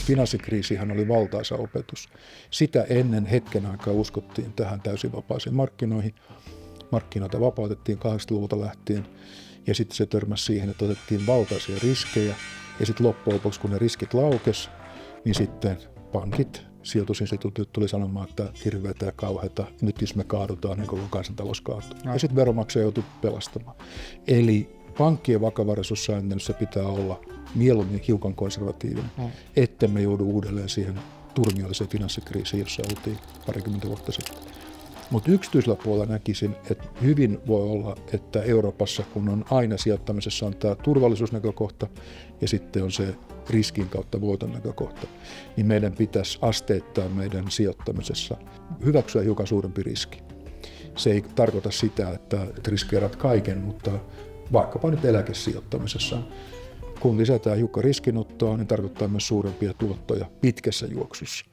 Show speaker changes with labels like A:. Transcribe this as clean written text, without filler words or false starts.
A: Finanssikriisihän oli valtaisa opetus. Sitä ennen hetken aikaa uskottiin tähän täysin vapaaseen markkinoihin. Markkinoita vapautettiin 80-luvulta lähtien ja sitten se törmäsi siihen, että otettiin valtaisia riskejä ja sitten loppujen lopuksi, kun ne riskit laukesi, niin sitten pankit, sijoitusinstituutiot tuli sanomaan, että hirveätä ja kauheata, nyt jos me kaadutaan, niin koko kansantalous kaatuu. Ja sitten veronmaksaja joutui pelastamaan. Eli pankkien vakavaraisuussääntelyssä pitää olla mieluummin hiukan konservatiivinen, ettei me joudu uudelleen siihen turmiolliseen finanssikriisiin, jossa oltiin parikymmentä vuotta sitten. Mutta yksityisellä puolella näkisin, että hyvin voi olla, että Euroopassa, kun on aina sijoittamisessa on tämä turvallisuusnäkökohta ja sitten on se riskin kautta voiton näkökohta, niin meidän pitäisi asteittain meidän sijoittamisessa hyväksyä hiukan suurempi riski. Se ei tarkoita sitä, että riskeerat kaiken, mutta vaikkapa nyt eläkesijoittamisessa, kun lisätään hiukan riskinottoa, niin tarkoittaa myös suurempia tuottoja pitkässä juoksussa.